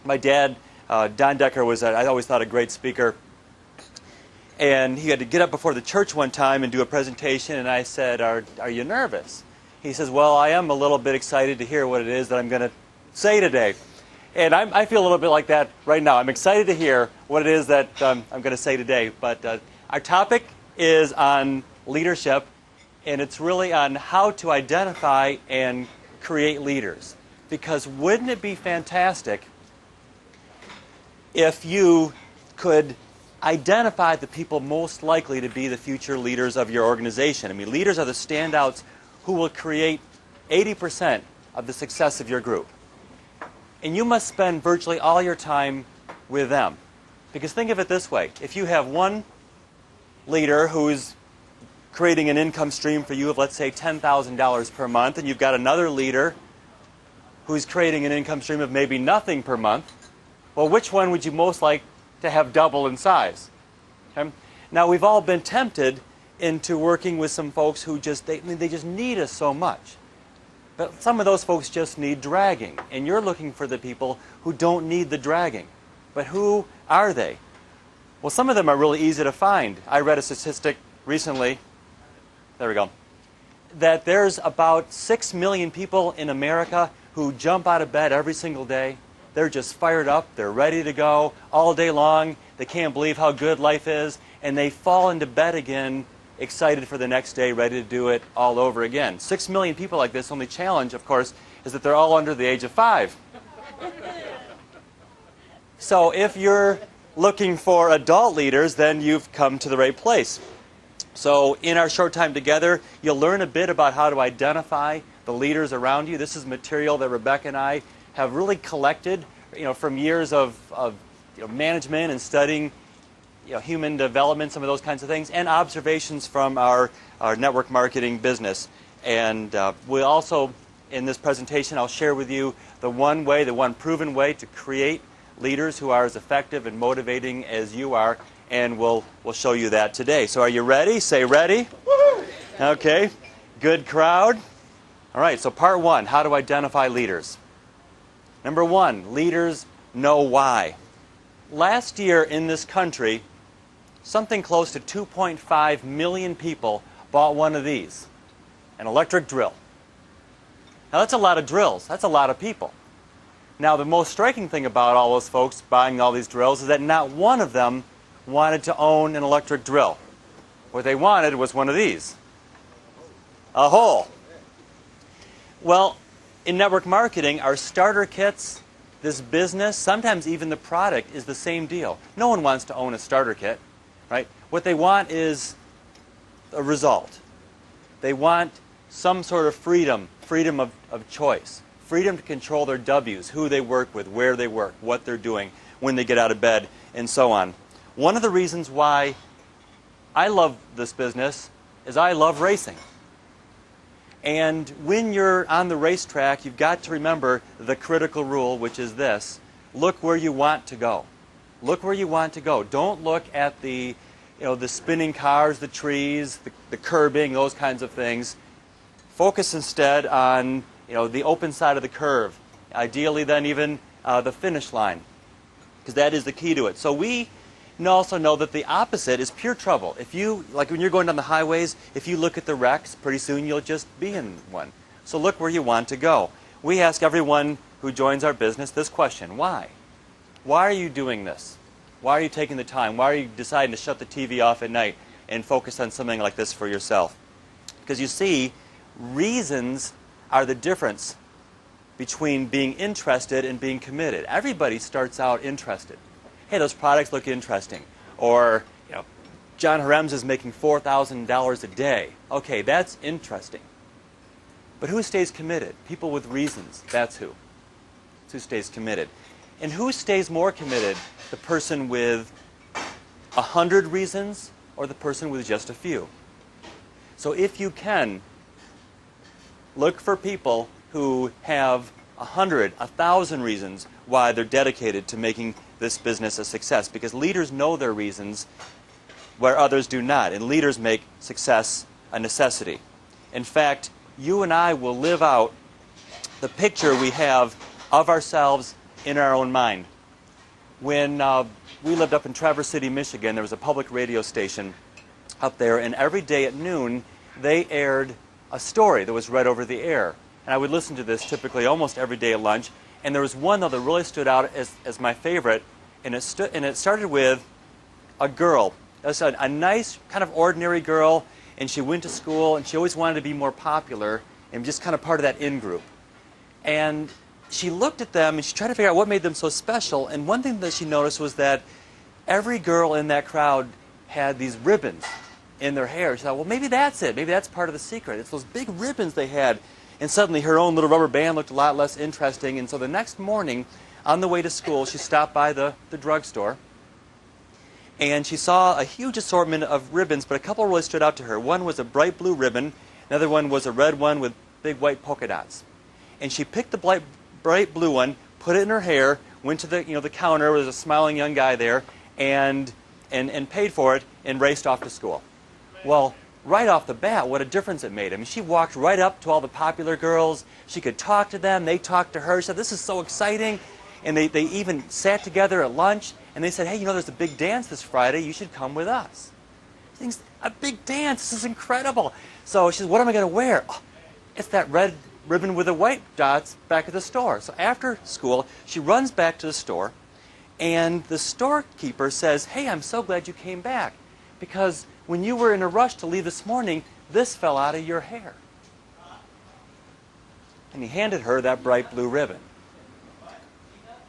My dad, Don Decker, was, I always thought, a great speaker. And he had to get up before the church one time and do a presentation, and I said, are you nervous? He says, well, I am a little bit excited to hear what it is that I'm going to say today. And I feel a little bit like that right now. I'm excited to hear what it is that I'm going to say today. But our topic is on leadership, and it's really on how to identify and create leaders. Because wouldn't it be fantastic if you could identify the people most likely to be the future leaders of your organization? I mean, leaders are the standouts who will create 80% of the success of your group. And you must spend virtually all your time with them. Because think of it this way. If you have one leader who's creating an income stream for you of, let's say, $10,000 per month, and you've got another leader who's creating an income stream of maybe nothing per month, well, which one would you most like to have double in size? Okay? Now, we've all been tempted into working with some folks who just, they just need us so much. But some of those folks just need dragging. And you're looking for the people who don't need the dragging. But who are they? Well, some of them are really easy to find. I read a statistic recently, there we go, that there's about 6 million people in America who jump out of bed every single day. They're just fired up. They're ready to go all day long. They can't believe how good life is. And they fall into bed again, excited for the next day, ready to do it all over again. 6 million people like this. Only challenge, of course, is that they're all under the age of 5. So if you're looking for adult leaders, then you've come to the right place. So in our short time together, you'll learn a bit about how to identify the leaders around you. This is material that Rebecca and I have really collected, from years of management and studying, human development, some of those kinds of things, and observations from our network marketing business. And we also, in this presentation, I'll share with you the one proven way to create leaders who are as effective and motivating as you are, and we'll show you that today. So are you ready? Say ready. Woo-hoo! Okay, good crowd. All right, so part one, how to identify leaders. Number one, leaders know why. Last year in this country, something close to 2.5 million people bought one of these, an electric drill. Now that's a lot of drills. That's a lot of people. Now the most striking thing about all those folks buying all these drills is that not one of them wanted to own an electric drill. What they wanted was one of these, a hole. Well, in network marketing, our starter kits, this business, sometimes even the product is the same deal. No one wants to own a starter kit, right? What they want is a result. They want some sort of freedom of choice, freedom to control their W's, who they work with, where they work, what they're doing, when they get out of bed, and so on. One of the reasons why I love this business is I love racing. And when you're on the racetrack, you've got to remember the critical rule, which is this: look where you want to go. Look where you want to go. Don't look at the spinning cars, the trees, the curbing, those kinds of things. Focus instead on the open side of the curve. Ideally, then even the finish line, because that is the key to it. So we also know that the opposite is pure trouble. If you, like when you're going down the highways, if you look at the wrecks, pretty soon you'll just be in one. So look where you want to go. We ask everyone who joins our business this question: why? Why are you doing this? Why are you taking the time? Why are you deciding to shut the TV off at night and focus on something like this for yourself? Because you see, reasons are the difference between being interested and being committed. Everybody starts out interested. Hey, those products look interesting. Or, John Harems is making $4,000 a day. Okay, that's interesting. But who stays committed? People with reasons. That's who. That's who stays committed. And who stays more committed? The person with 100 reasons or the person with just a few? So if you can, look for people who have 100, 1,000 reasons why they're dedicated to making this business a success. Because leaders know their reasons where others do not. And leaders make success a necessity. In fact, you and I will live out the picture we have of ourselves in our own mind. When we lived up in Traverse City, Michigan, there was a public radio station up there, and every day at noon they aired a story that was read over the air. And I would listen to this typically almost every day at lunch. And there was one, though, that really stood out as my favorite, and it started with a girl. It was a nice, kind of ordinary girl, and she went to school, and she always wanted to be more popular and just kind of part of that in-group. And she looked at them, and she tried to figure out what made them so special, and one thing that she noticed was that every girl in that crowd had these ribbons in their hair. She thought, well, maybe that's it. Maybe that's part of the secret. It's those big ribbons they had. And suddenly her own little rubber band looked a lot less interesting. And so the next morning, on the way to school, she stopped by the drugstore. And she saw a huge assortment of ribbons, but a couple really stood out to her. One was a bright blue ribbon. Another one was a red one with big white polka dots. And she picked the bright blue one, put it in her hair, went to the counter where there was a smiling young guy there, and paid for it, and raced off to school. Well, right off the bat, what a difference it made. I mean, she walked right up to all the popular girls. She could talk to them. They talked to her. She said, this is so exciting. And they even sat together at lunch, and they said, hey, there's a big dance this Friday. You should come with us. She thinks, a big dance? This is incredible. So she says, what am I going to wear? Oh, it's that red ribbon with the white dots back at the store. So after school, she runs back to the store, and the storekeeper says, hey, I'm so glad you came back, because when you were in a rush to leave this morning, this fell out of your hair. And he handed her that bright blue ribbon.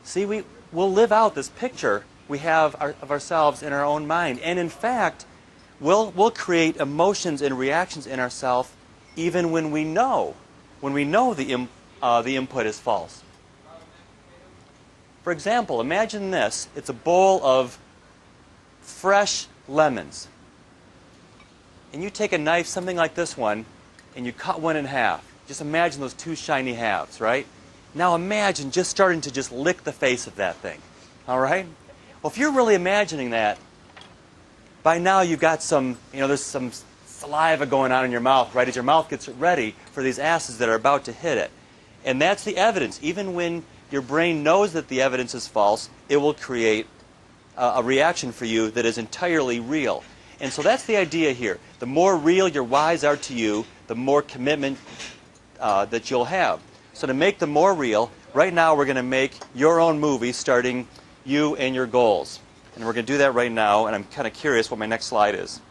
See, we'll live out this picture we have of ourselves in our own mind. And in fact, we'll create emotions and reactions in ourselves even when we know the input is false. For example, imagine this. It's a bowl of fresh lemons. And you take a knife, something like this one, and you cut one in half. Just imagine those two shiny halves, right? Now imagine just starting to just lick the face of that thing, all right? Well, if you're really imagining that, by now you've got there's some saliva going on in your mouth, right, as your mouth gets ready for these acids that are about to hit it. And that's the evidence. Even when your brain knows that the evidence is false, it will create a reaction for you that is entirely real. And so that's the idea here. The more real your whys are to you, the more commitment that you'll have. So to make them more real, right now we're going to make your own movie starting you and your goals. And we're going to do that right now, and I'm kind of curious what my next slide is.